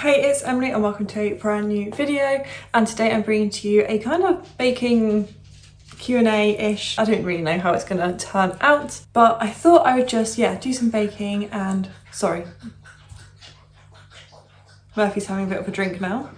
Hey, it's Emily and welcome to a brand new video, and today I'm bringing to you a kind of baking Q&A-ish. I don't really know how it's going to turn out, but I thought I would just, do some baking and... Sorry. Murphy's having a bit of a drink now.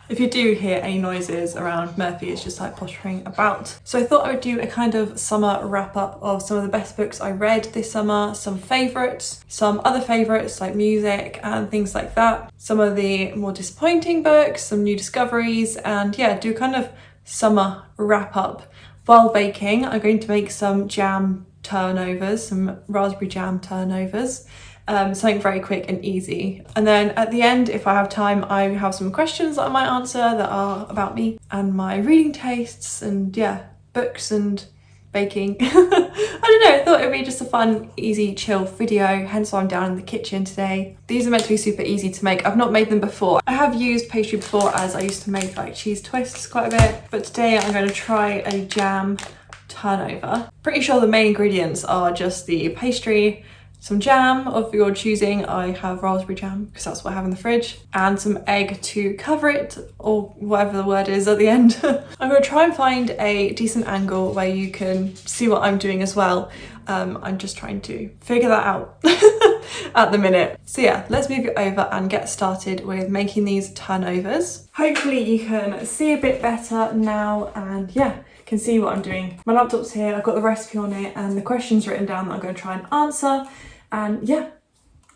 If you do hear any noises around, Murphy is just like pottering about. So I thought I would do a kind of summer wrap up of some of the best books I read this summer, some favourites, some other favourites like music and things like that, some of the more disappointing books, some new discoveries, and do kind of summer wrap up. While baking, I'm going to make some jam turnovers, some raspberry jam turnovers. Something very quick and easy. And then at the end, if I have time, I have some questions that I might answer that are about me and my reading tastes and books and baking. I don't know, I thought it would be just a fun, easy, chill video, hence why I'm down in the kitchen today. These are meant to be super easy to make. I've not made them before. I have used pastry before, as I used to make like cheese twists quite a bit, but today I'm going to try a jam turnover. Pretty sure the main ingredients are just the pastry, some jam of your choosing. I have raspberry jam because that's what I have in the fridge, and some egg to cover it, or whatever the word is at the end. I'm going to try and find a decent angle where you can see what I'm doing as well. I'm just trying to figure that out at the minute. So let's move it over and get started with making these turnovers. Hopefully you can see a bit better now and can see what I'm doing. My laptop's here, I've got the recipe on it and the questions written down that I'm going to try and answer. And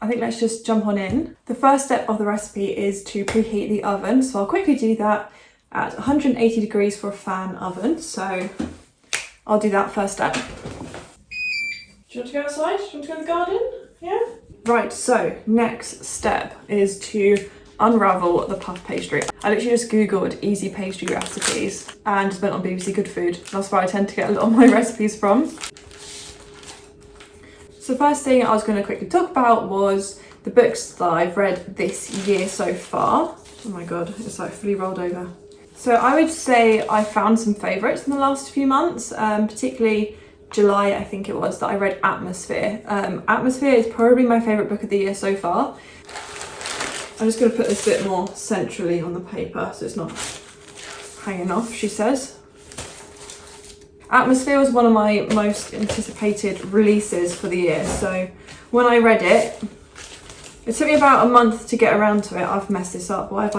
I think let's just jump on in. The first step of the recipe is to preheat the oven. So I'll quickly do that at 180 degrees for a fan oven. So I'll do that first step. Do you want to go outside? Do you want to go in the garden? Yeah? Right, so next step is to unravel the puff pastry. I literally just googled easy pastry recipes and just went on BBC Good Food. That's where I tend to get a lot of my recipes from. So the first thing I was going to quickly talk about was the books that I've read this year so far. Oh my god, it's like fully rolled over. So I would say I found some favourites in the last few months, particularly July I think it was that I read Atmosphere. Atmosphere is probably my favourite book of the year so far. I'm just going to put this a bit more centrally on the paper so it's not hanging off, she says. Atmosphere was one of my most anticipated releases for the year, so when I read it, it took me about a month to get around to it. I've messed this up. Why did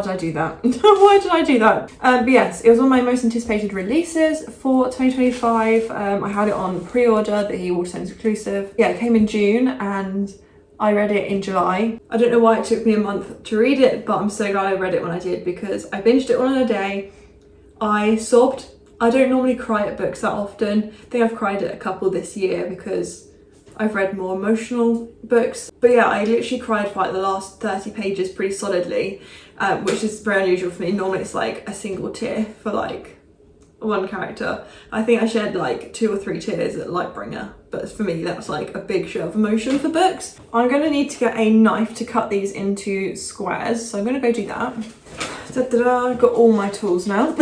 I do that? Why did I do that? But yes, it was one of my most anticipated releases for 2025. I had it on pre-order, the Waterstones exclusive. Yeah, it came in June and I read it in July. I don't know why it took me a month to read it, but I'm so glad I read it when I did because I binged it all in a day. I sobbed. I don't normally cry at books that often. I think I've cried at a couple this year because I've read more emotional books. But I literally cried for like the last 30 pages pretty solidly, which is very unusual for me. Normally it's like a single tear for like one character. I think I shed like 2 or 3 tears at Lightbringer, but for me that's like a big show of emotion for books. I'm going to need to get a knife to cut these into squares, so I'm going to go do that. I've got all my tools now.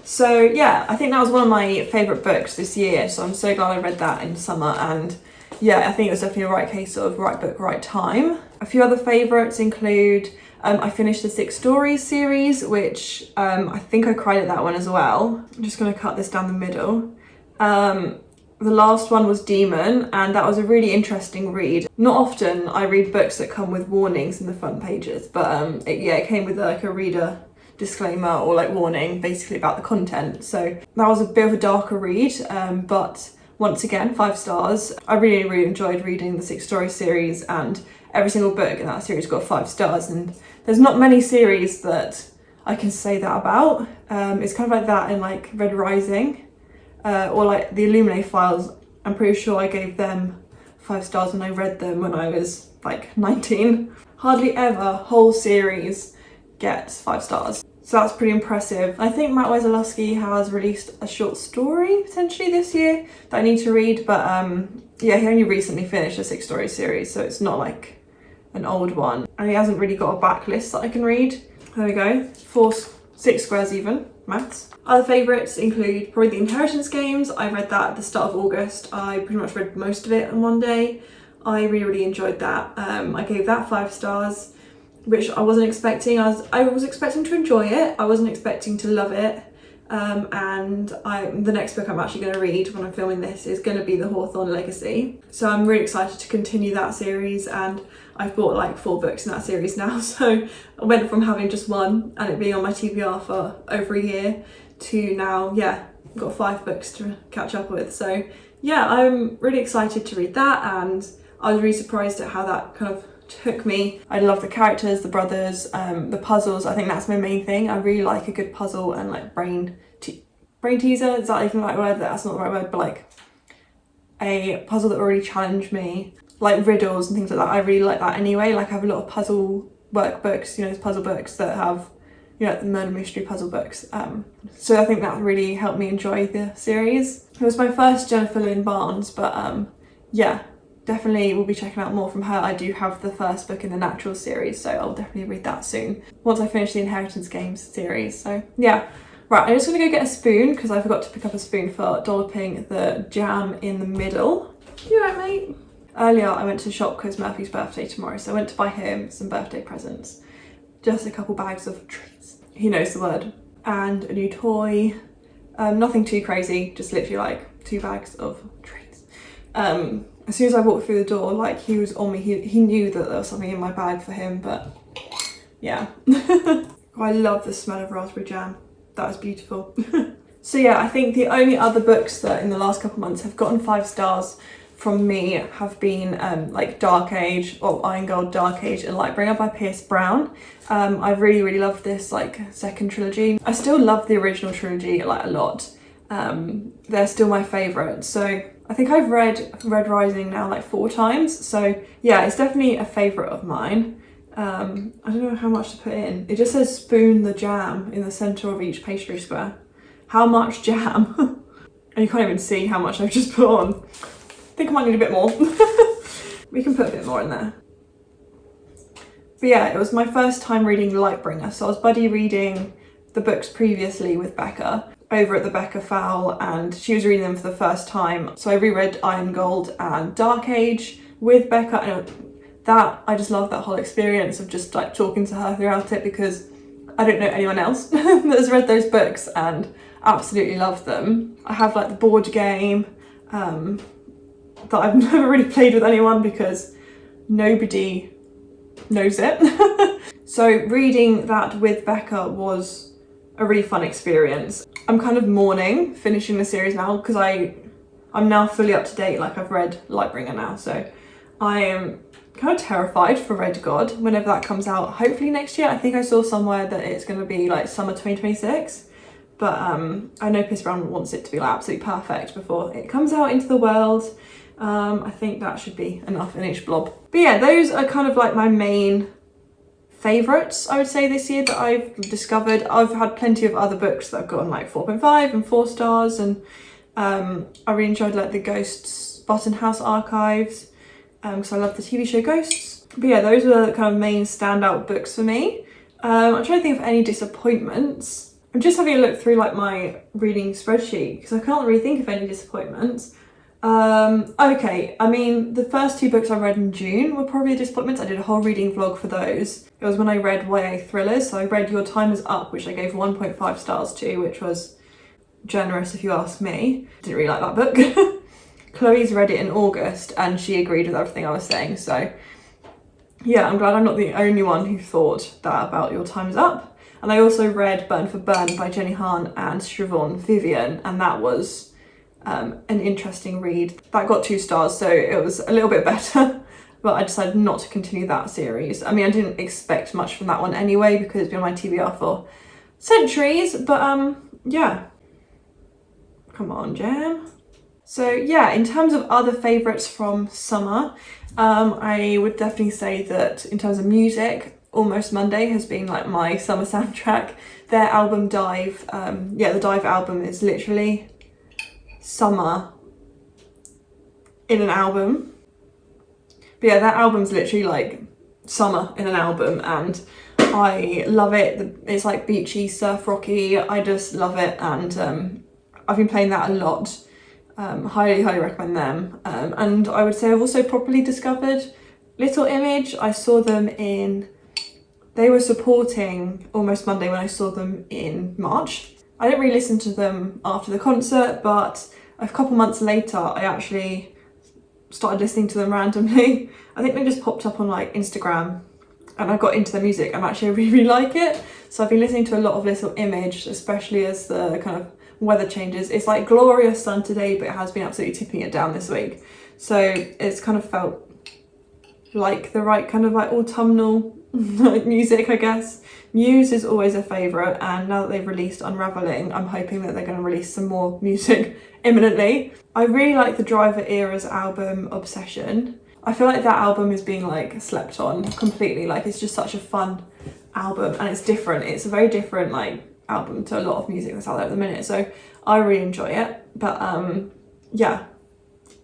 So I think that was one of my favourite books this year, so I'm so glad I read that in summer, and I think it was definitely a right case of right book, right time. A few other favourites include I finished the 6 Stories series, which I think I cried at that one as well. I'm just going to cut this down the middle. The last one was Demon, and that was a really interesting read. Not often I read books that come with warnings in the front pages, but it came with like a reader disclaimer or like warning basically about the content. So that was a bit of a darker read, but once again 5 stars. I really enjoyed reading the 6 Stories series, and every single book in that series got 5 stars, and there's not many series that I can say that about. It's kind of like that in like Red Rising or like the Illuminate Files. I'm pretty sure I gave them 5 stars when I read them when I was like 19. Hardly ever whole series gets 5 stars. So that's pretty impressive. I think Matt Wesolowski has released a short story potentially this year that I need to read, but he only recently finished a 6 Stories series, so it's not like an old one. And he hasn't really got a backlist that I can read. There we go, 6 squares even, maths. Other favourites include probably The Inheritance Games. I read that at the start of August. I pretty much read most of it in one day. I really enjoyed that. I gave that 5 stars. which I wasn't expecting. I was expecting to enjoy it. I wasn't expecting to love it. And the next book I'm actually going to read when I'm filming this is going to be The Hawthorne Legacy. So I'm really excited to continue that series, and I've bought like 4 books in that series now. So I went from having just one and it being on my TBR for over a year to now, yeah, I've got 5 books to catch up with. So yeah, I'm really excited to read that, and I was really surprised at how that kind of took me. I love the characters, the brothers, the puzzles. I think that's my main thing. I really like a good puzzle and like brain teaser. Is that even the right word? That's not the right word, but like a puzzle that really challenged me, like riddles and things like that. I really like that anyway. Like I have a lot of puzzle workbooks, you know, those puzzle books that have, you know, the murder mystery puzzle books. So I think that really helped me enjoy the series. It was my first Jennifer Lynn Barnes, but yeah, definitely will be checking out more from her. I do have the first book in the Natural series, so I'll definitely read that soon once I finish the Inheritance Games series. So yeah, right, I'm just gonna go get a spoon because I forgot to pick up a spoon for dolloping the jam in the middle. You alright, mate? Earlier I went to shop because Murphy's birthday tomorrow, so I went to buy him some birthday presents. Just a couple bags of treats. He knows the word. And a new toy. Nothing too crazy, just literally like 2 bags of treats. As soon as I walked through the door, like he was on me, he knew that there was something in my bag for him, but yeah. I love the smell of raspberry jam. That was beautiful. So yeah, I think the only other books that in the last couple of months have gotten 5 stars from me have been like Dark Age, or Iron Gold, Dark Age and Lightbringer by Pierce Brown. I really loved this like second trilogy. I still love the original trilogy like a lot. They're still my favourite. So I think I've read Red Rising now like 4 times. So yeah, it's definitely a favourite of mine. I don't know how much to put in. It just says spoon the jam in the centre of each pastry square. How much jam? And you can't even see how much I've just put on. I think I might need a bit more. We can put a bit more in there. But yeah, it was my first time reading Lightbringer. So I was buddy reading the books previously with Becca over at the Becca Fowl, and she was reading them for the first time. So I reread Iron Gold and Dark Age with Becca, and that, I just love that whole experience of just like talking to her throughout it, because I don't know anyone else that has read those books and absolutely loved them. I have like the board game that I've never really played with anyone because nobody knows it. So reading that with Becca was a really fun experience. I'm kind of mourning finishing the series now because I'm now fully up to date. Like I've read Lightbringer now, so I am kind of terrified for Red God whenever that comes out. Hopefully next year. I think I saw somewhere that it's going to be like summer 2026, but I know Pierce Brown wants it to be like absolutely perfect before it comes out into the world. I think that should be enough in each blob. But yeah, those are kind of like my main favourites, I would say, this year that I've discovered. I've had plenty of other books that have gotten like 4.5 and 4 stars, and I really enjoyed like the Ghosts Button House archives, because I love the TV show Ghosts. But yeah, those were the kind of main standout books for me. I'm trying to think of any disappointments. I'm just having a look through like my reading spreadsheet because I can't really think of any disappointments. Okay, I mean, the first 2 books I read in June were probably disappointments. I did a whole reading vlog for those. It was when I read YA thrillers. So I read Your Time Is Up, which I gave 1.5 stars to, which was generous if you ask me. Didn't really like that book. Chloe's read it in August and she agreed with everything I was saying. So yeah, I'm glad I'm not the only one who thought that about Your Time Is Up. And I also read Burn for Burn by Jenny Han and Siobhan Vivian, and that was an interesting read. That got 2 stars, so it was a little bit better, but I decided not to continue that series. I mean, I didn't expect much from that one anyway because it's been on my TBR for centuries, but yeah. Come on, Jam. So yeah, in terms of other favourites from summer, I would definitely say that in terms of music, Almost Monday has been like my summer soundtrack. Their album Dive, yeah, the Dive album is literally summer in an album. But yeah, that album's literally like summer in an album, and I love it. It's like beachy, surf rocky. I just love it, and I've been playing that a lot. Highly recommend them. And I would say I've also properly discovered Little Image. I saw them in They were supporting Almost Monday when I saw them in March. I didn't really listen to them after the concert, but a couple months later, I actually started listening to them randomly. I think they just popped up on like Instagram and I got into their music and actually I really like it. So I've been listening to a lot of Little Image, especially as the kind of weather changes. It's like glorious sun today, but it has been absolutely tipping it down this week. So it's kind of felt like the right kind of like autumnal music, I guess. Muse is always a favourite, and now that they've released Unravelling, I'm hoping that they're going to release some more music imminently. I really like the Driver Era's album Obsession. I feel like that album is being like slept on completely. Like it's just such a fun album and it's different. It's a very different like album to a lot of music that's out there at the minute. So I really enjoy it. But yeah,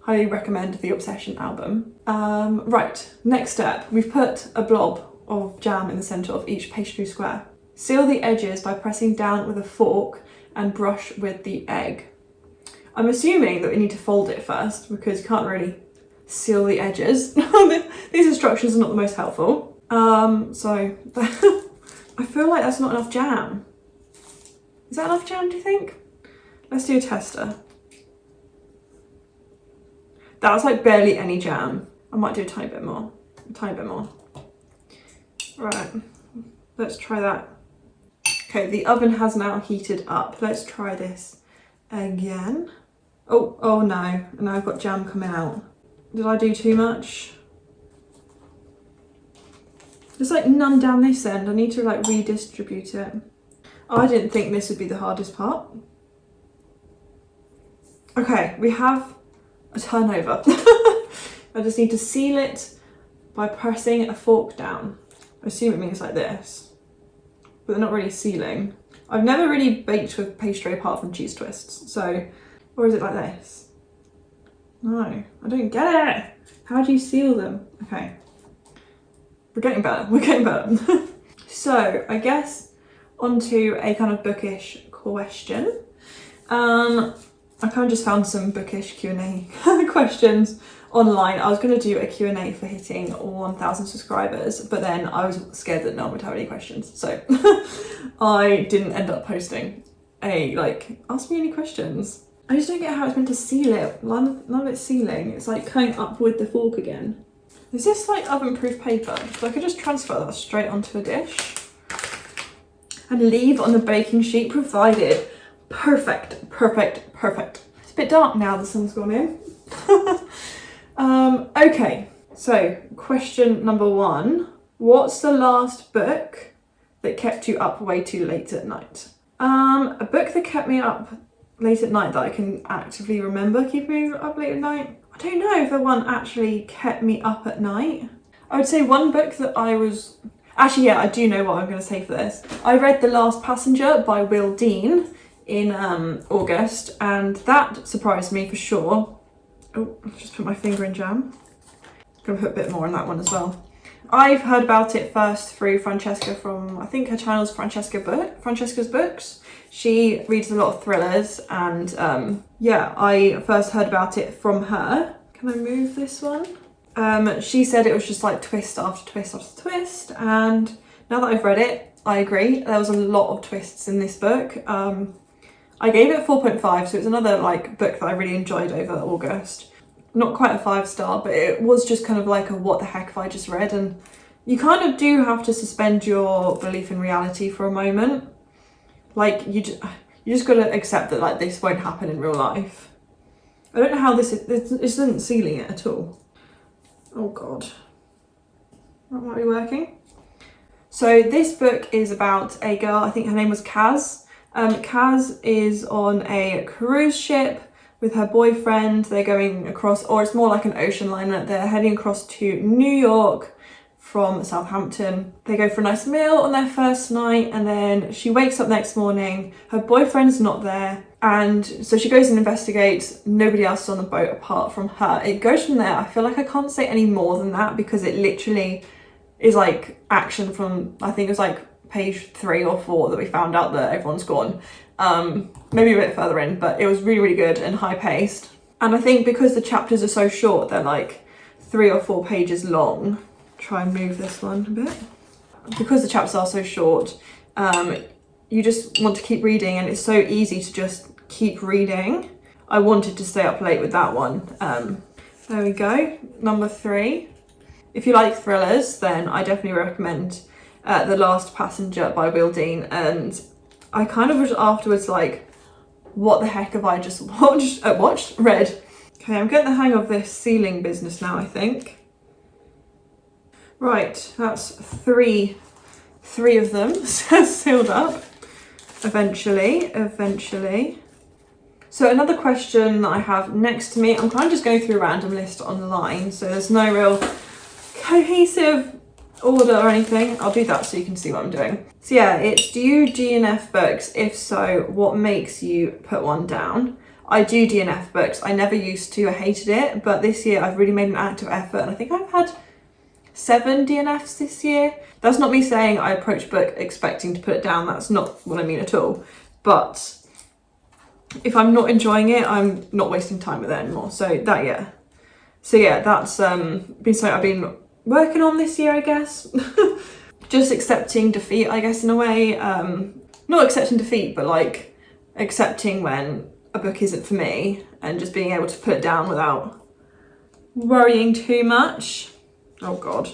highly recommend the Obsession album. Right, next step. We've put a blob of jam in the centre of each pastry square. Seal the edges by pressing down with a fork and brush with the egg. I'm assuming that we need to fold it first because you can't really seal the edges. These instructions are not the most helpful. So I feel like that's not enough jam. Is that enough jam, do you think? Let's do a tester. That was like barely any jam. I might do a tiny bit more. A tiny bit more. Right, let's try that. Okay, the oven has now heated up. Let's try this again. Oh no, now I've got jam coming out. Did I do too much? There's like none down this end. I need to like redistribute it. Oh, I didn't think this would be the hardest part. Okay, we have a turnover. I just need to seal it by pressing a fork down. I assume it means like this, but they're not really sealing. I've never really baked with pastry apart from cheese twists, so, or is it like this? No, I don't get it. How do you seal them? Okay, we're getting better, we're getting better. So I guess onto a kind of bookish question. I kind of just found some bookish Q&A questions online. I was going to do a Q&A for hitting 1,000 subscribers, but then I was scared that no one would have any questions, so I didn't end up posting a like ask me any questions. I just don't get how it's meant to seal it. None of it's sealing. It's like coming up with the fork again. Is this like oven-proof paper? So I could just transfer that straight onto a dish and leave on the baking sheet provided. Perfect, perfect, perfect. It's a bit dark now, the sun's gone in. Okay, so question number 1. What's the last book that kept you up way too late at night? A book that kept me up late at night that I can actively remember keeping me up late at night? I don't know if the one actually kept me up at night. I would say one book that I was... Actually, yeah, I do know what I'm going to say for this. I read The Last Passenger by Will Dean in August, and that surprised me for sure. Oh, I've just put my finger in jam. I'm gonna put a bit more in that one as well. I've heard about it first through Francesca from, I think her channel's Francesca's Books. She reads a lot of thrillers, and yeah, I first heard about it from her. Can I move this one? She said it was just like twist after twist after twist, and now that I've read it, I agree. There was a lot of twists in this book. I gave it 4.5, so it's another like book that I really enjoyed over August. Not quite a 5-star, but it was just kind of like a what the heck have I just read, and you kind of do have to suspend your belief in reality for a moment. Like you just got to accept that like this won't happen in real life. I don't know how this isn't sealing it at all. Oh god, that might be working. So this book is about a girl, I think her name was Kaz. Kaz is on a cruise ship with her boyfriend. They're going across, or it's more like an ocean liner. They're heading across to New York from Southampton. They go for a nice meal on their first night, and then she wakes up next morning. Her boyfriend's not there, and so she goes and investigates. Nobody else is on the boat apart from her. It goes from there. I feel like I can't say any more than that because it literally is like action from, I think it was like page 3 or 4 that we found out that everyone's gone. Maybe a bit further in, but it was really, really good and high paced. And I think because the chapters are so short, they're like 3 or 4 pages long. Try and move this one a bit. because the chapters are so short, you just want to keep reading, and it's so easy to just keep reading. I wanted to stay up late with that one. There we go, number 3. If you like thrillers, then I definitely recommend The Last Passenger by Will Dean. And I kind of was afterwards like, what the heck have I just read? Okay, I'm getting the hang of this sealing business now, I think. Right, that's three of them sealed up. Eventually. So another question that I have next to me, I'm kind of just going through a random list online, so there's no real cohesive order or anything. I'll do that so you can see what I'm doing. So yeah, it's, do you DNF books? If so, what makes you put one down? I do DNF books. I never used to, I hated it, but this year I've really made an active effort, and I think I've had 7 DNFs this year. That's not me saying I approach book expecting to put it down. That's not what I mean at all. But if I'm not enjoying it, I'm not wasting time with it anymore. So yeah, that's been something I've been working on this year, I guess. Just accepting defeat, I guess, in a way. Not accepting defeat, but like accepting when a book isn't for me, and just being able to put it down without worrying too much. Oh God,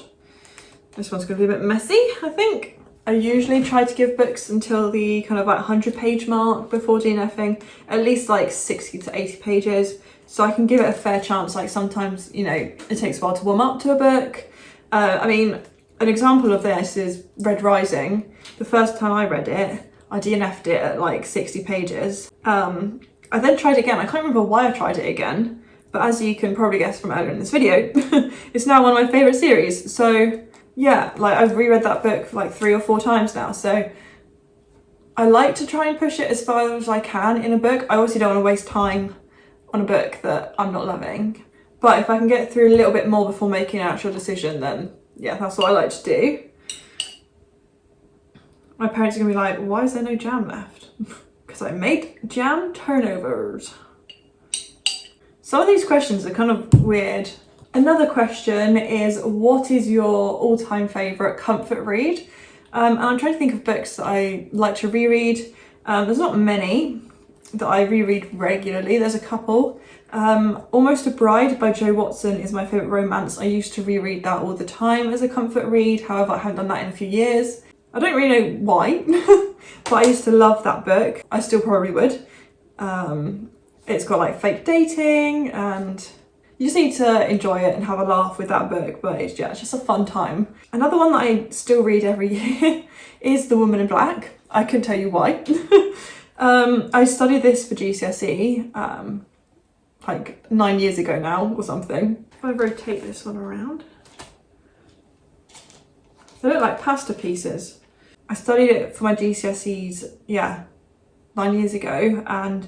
this one's gonna be a bit messy, I think. I usually try to give books until the kind of like 100-page mark before DNFing, at least like 60 to 80 pages, so I can give it a fair chance. Like sometimes, you know, it takes a while to warm up to a book. I mean, an example of this is Red Rising. The first time I read it, I DNF'd it at like 60 pages. I then tried it again. I can't remember why I tried it again, but as you can probably guess from earlier in this video, it's now one of my favourite series. So yeah, like I've reread that book like 3 or 4 times now. So I like to try and push it as far as I can in a book. I obviously don't want to waste time on a book that I'm not loving. But if I can get through a little bit more before making an actual decision, then yeah, that's what I like to do. My parents are going to be like, why is there no jam left? Because I make jam turnovers. Some of these questions are kind of weird. Another question is, what is your all-time favourite comfort read? And I'm trying to think of books that I like to reread. There's not many that I reread regularly. There's a couple. Almost a Bride by Jo Watson is my favourite romance. I used to reread that all the time as a comfort read. However, I haven't done that in a few years. I don't really know why, but I used to love that book. I still probably would. It's got like fake dating, and you just need to enjoy it and have a laugh with that book, but it's just a fun time. Another one that I still read every year is The Woman in Black. I couldn't tell you why. I studied this for GCSE like 9 years ago now or something. If I rotate this one around, they look like pasta pieces. I studied it for my GCSEs, 9 years ago, and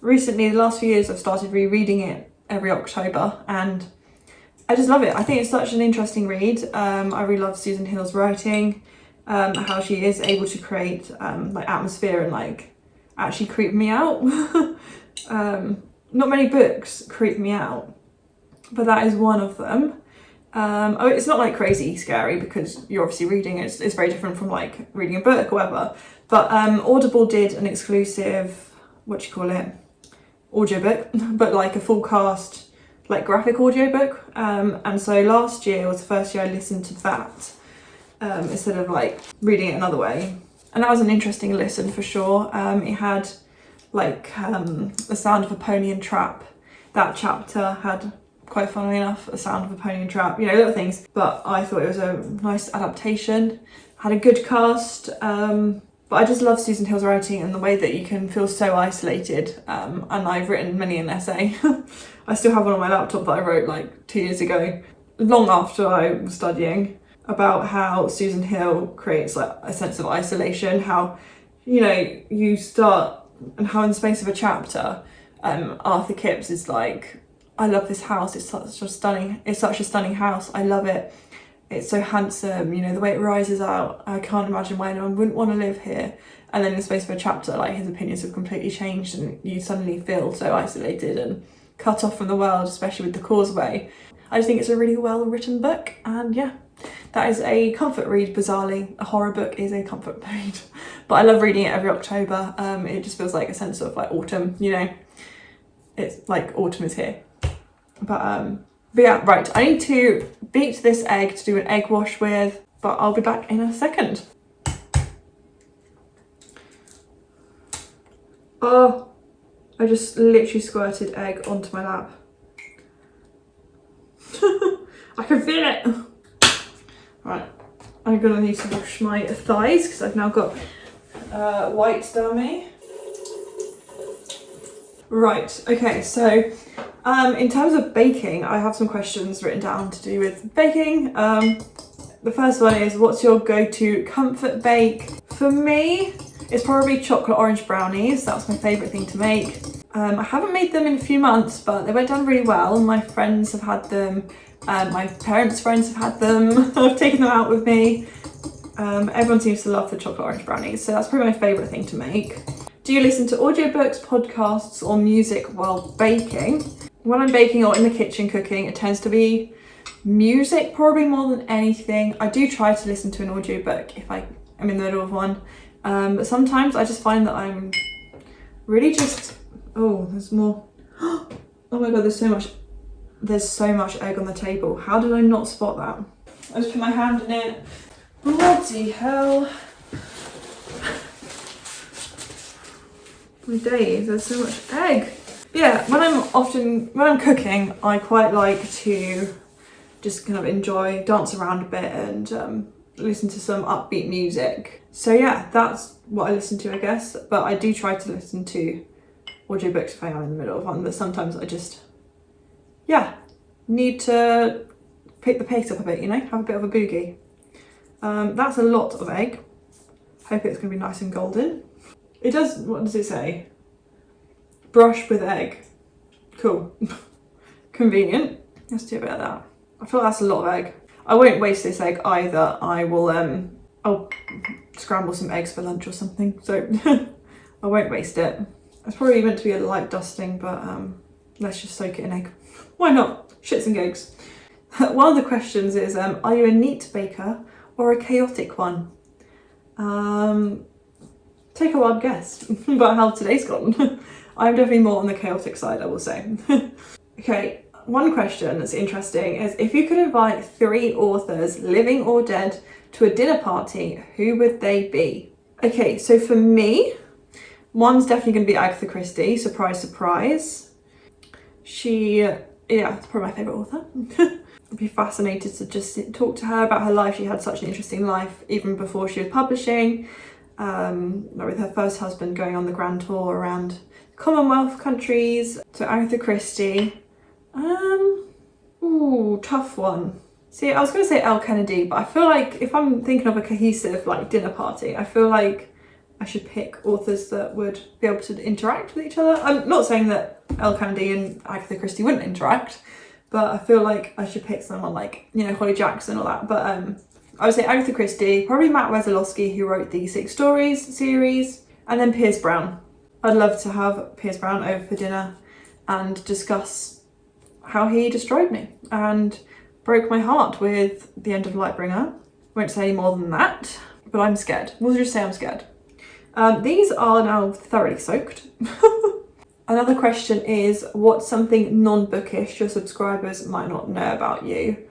recently, the last few years, I've started rereading it every October, and I just love it. I think it's such an interesting read. I really love Susan Hill's writing, how she is able to create like atmosphere and like actually creep me out. Not many books creep me out, but that is one of them. It's not like crazy scary because you're obviously reading it. It's very different from like reading a book or whatever. But Audible did an exclusive, audiobook, but like a full cast, like graphic audiobook. And so last year was the first year I listened to that instead of like reading it another way. And that was an interesting listen for sure. It had like The Sound of a Pony and Trap. That chapter had, quite funnily enough, The Sound of a Pony and Trap, little things. But I thought it was a nice adaptation, had a good cast. But I just love Susan Hill's writing and the way that you can feel so isolated. And I've written many an essay. I still have one on my laptop that I wrote like 2 years ago, long after I was studying, about how Susan Hill creates like a sense of isolation, how, you start, and how in the space of a chapter, Arthur Kipps is like, I love this house, it's such a stunning house, I love it. It's so handsome, the way it rises out. I can't imagine why anyone wouldn't want to live here. And then in the space of a chapter, like his opinions have completely changed and you suddenly feel so isolated and cut off from the world, especially with the causeway. I just think it's a really well written book, and yeah, that is a comfort read. Bizarrely, a horror book is a comfort read, but I love reading it every October. It just feels like a sense of like autumn, you know, it's like autumn is here. But yeah, right, I need to beat this egg to do an egg wash with, but I'll be back in a second. Oh, I just literally squirted egg onto my lap. I can feel it. Right, I'm gonna need to wash my thighs because I've now got white down me. Right, okay, so in terms of baking, I have some questions written down to do with baking. The first one is, what's your go-to comfort bake? For me, it's probably chocolate orange brownies. That's my favourite thing to make. I haven't made them in a few months, but they went down really well. My friends have had them, my parents' friends have had them. I've taken them out with me. Everyone seems to love the chocolate orange brownies, so that's probably my favourite thing to make. Do you listen to audiobooks, podcasts, or music while baking? When I'm baking or in the kitchen cooking, it tends to be music probably more than anything. I do try to listen to an audiobook if I'm in the middle of one, but sometimes I just find that I'm really just, oh, there's more. Oh my god, there's so much egg on the table. How did I not spot that? I just put my hand in it. Bloody hell. My days, there's so much egg. Yeah, when I'm cooking, I quite like to just kind of enjoy, dance around a bit and listen to some upbeat music. So yeah, that's what I listen to, I guess. But I do try to listen to audiobooks if I am in the middle of one, but sometimes I just, yeah, need to pick the pace up a bit, you know, have a bit of a boogie. That's a lot of egg. Hope it's gonna be nice and golden. It does, what does it say? Brush with egg. Cool. Convenient. Let's do a bit of that. I feel that's a lot of egg. I won't waste this egg either. I will, I'll scramble some eggs for lunch or something, so I won't waste it. It's probably meant to be a light dusting, but let's just soak it in egg. Why not? Shits and gigs. One of the questions is, are you a neat baker or a chaotic one? Take a wild guess about how today's gone. I'm definitely more on the chaotic side, I will say. Okay, one question that's interesting is, if you could invite 3 authors, living or dead, to a dinner party, who would they be? Okay, so for me, one's definitely going to be Agatha Christie. Surprise, surprise. Yeah, it's probably my favourite author. I'd be fascinated to just talk to her about her life. She had such an interesting life even before she was publishing. With her first husband going on the grand tour around Commonwealth countries. So Agatha Christie. Ooh, tough one. See, I was going to say Elle Kennedy, but I feel like if I'm thinking of a cohesive like dinner party, I feel like I should pick authors that would be able to interact with each other. I'm not saying that Elle Kennedy and Agatha Christie wouldn't interact, but I feel like I should pick someone like, you know, Holly Jackson or that. But I would say Agatha Christie, probably Matt Wesolowski, who wrote the 6 Stories series, and then Piers Brown. I'd love to have Piers Brown over for dinner and discuss how he destroyed me and broke my heart with the end of Lightbringer. Won't say any more than that, but I'm scared. We'll just say I'm scared. These are now thoroughly soaked. Another question is, what's something non-bookish your subscribers might not know about you?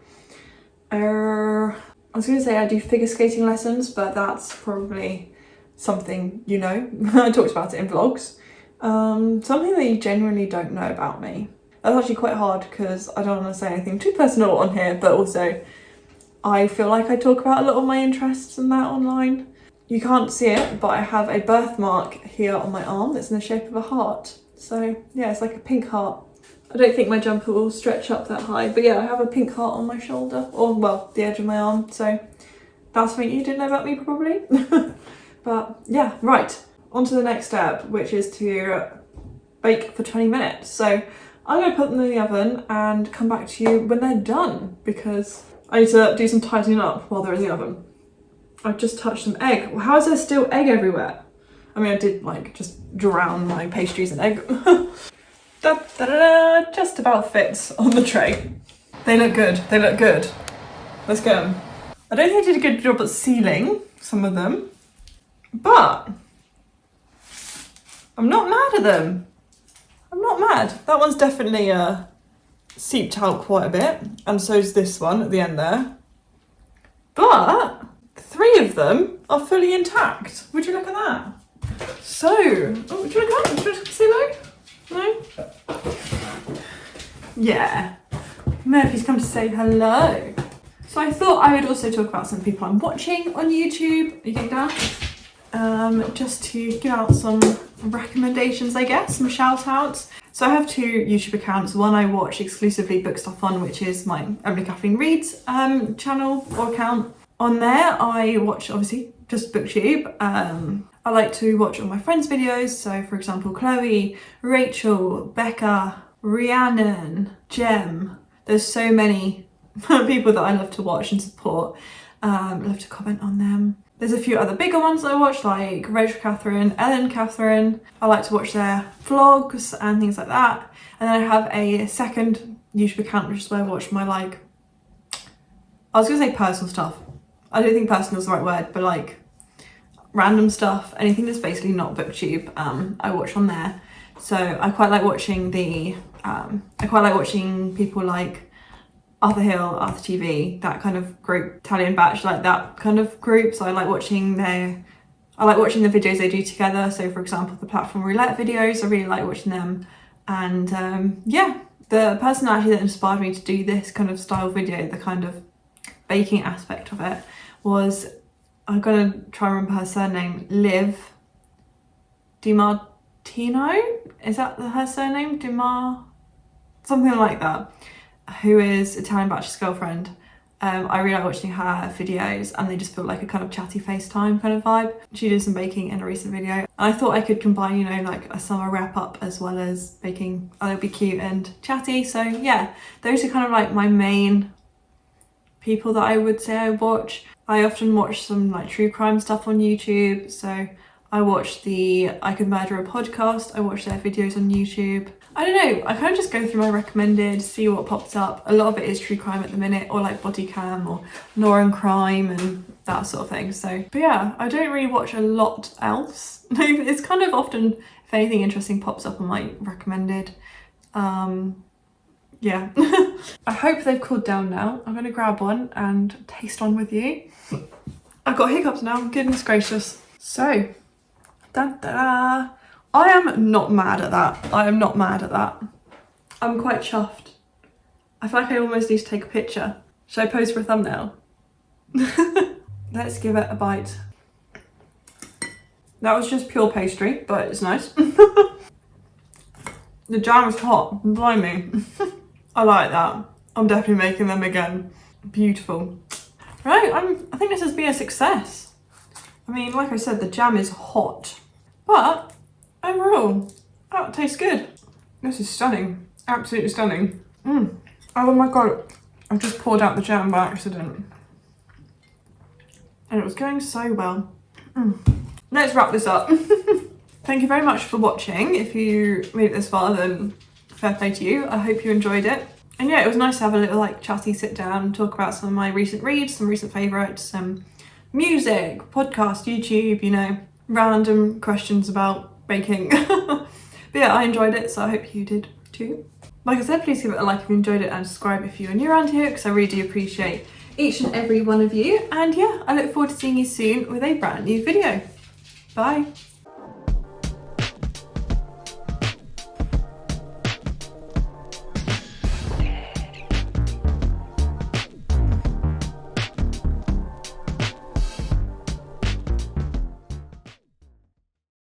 I was going to say I do figure skating lessons, but that's probably something you know. I talked about it in vlogs. Something that you genuinely don't know about me. That's actually quite hard because I don't want to say anything too personal on here, but also I feel like I talk about a lot of my interests and that online. You can't see it, but I have a birthmark here on my arm that's in the shape of a heart. So yeah, it's like a pink heart. I don't think my jumper will stretch up that high, but yeah, I have a pink heart on my shoulder, or well, the edge of my arm. So that's something you didn't know about me probably. But yeah, right, on to the next step, which is to bake for 20 minutes. So I'm going to put them in the oven and come back to you when they're done, because I need to do some tightening up while they're in the oven. I've just touched some egg. Well, how is there still egg everywhere? I mean, I did like just drown my pastries in egg. Just about fits on the tray. They look good. They look good. Let's get them. I don't think I did a good job at sealing some of them, but I'm not mad at them. I'm not mad. That one's definitely seeped out quite a bit, and so is this one at the end there. But 3 of them are fully intact. Would you look at that? So, oh, do you want to come? Do you want to say hello? No? Yeah. Murphy's come to say hello. So I thought I would also talk about some people I'm watching on YouTube. Are you getting down? Just to give out some recommendations, I guess, some shout outs. So I have 2 YouTube accounts. One I watch exclusively book stuff on, which is my Emily Kathleen Reads channel or account. On there I watch, obviously, just booktube. I like to watch all my friends' videos. So for example, Chloe, Rachel, Becca, Rhiannon, Jem. There's so many people that I love to watch and support. I love to comment on them. There's a few other bigger ones I watch, like Rachel Catherine, Ellen Catherine. I like to watch their vlogs and things like that. And then I have a second YouTube account, which is where I watch my, like, I was gonna say personal stuff. I don't think personal is the right word, but like random stuff, anything that's basically not booktube, I watch on there. So I quite like watching people like Arthur Hill, Arthur TV, that kind of group, Italian Batch, like that kind of group. So I like watching the videos they do together. So for example, the platform roulette videos, I really like watching them. And yeah, the person actually that inspired me to do this kind of style video, the kind of baking aspect of it, was, I'm gonna try and remember her surname, Liv Dimartino, is that her surname? Something like that, who is Italian Batch's girlfriend. I really like watching her videos, and they just feel like a kind of chatty FaceTime kind of vibe. She did some baking in a recent video, and I thought I could combine, you know, like a summer wrap up as well as baking. Oh, it'd be cute and chatty. So yeah, those are kind of like my main people that I would say I watch. I often watch some like true crime stuff on YouTube. So I watch the I Could Murder a podcast. I watch their videos on YouTube. I don't know, I kind of just go through my recommended, see what pops up. A lot of it is true crime at the minute, or like body cam or law and crime and that sort of thing. So, but yeah, I don't really watch a lot else. It's kind of often, if anything interesting pops up on my recommended. Yeah. I hope they've cooled down now. I'm gonna grab one and taste one with you. I've got hiccups now, goodness gracious. So, da-da-da. I am not mad at that. I am not mad at that. I'm quite chuffed. I feel like I almost need to take a picture. Should I pose for a thumbnail? Let's give it a bite. That was just pure pastry, but it's nice. The jam is hot, blimey. I like that. I'm definitely making them again. Beautiful. Right, I think this has been a success. I mean, like I said, the jam is hot, but overall, that tastes good. This is stunning, absolutely stunning. Oh my god, I've just poured out the jam by accident. And it was going so well. Let's wrap this up. Thank you very much for watching. If you made it this far, then fair play to you. I hope you enjoyed it. And yeah, it was nice to have a little like chatty sit down and talk about some of my recent reads, some recent favourites, some music, podcast, YouTube, you know, random questions about baking. But yeah, I enjoyed it, so I hope you did too. Like I said, please give it a like if you enjoyed it, and subscribe if you're new around here, because I really do appreciate each and every one of you. And yeah, I look forward to seeing you soon with a brand new video. Bye.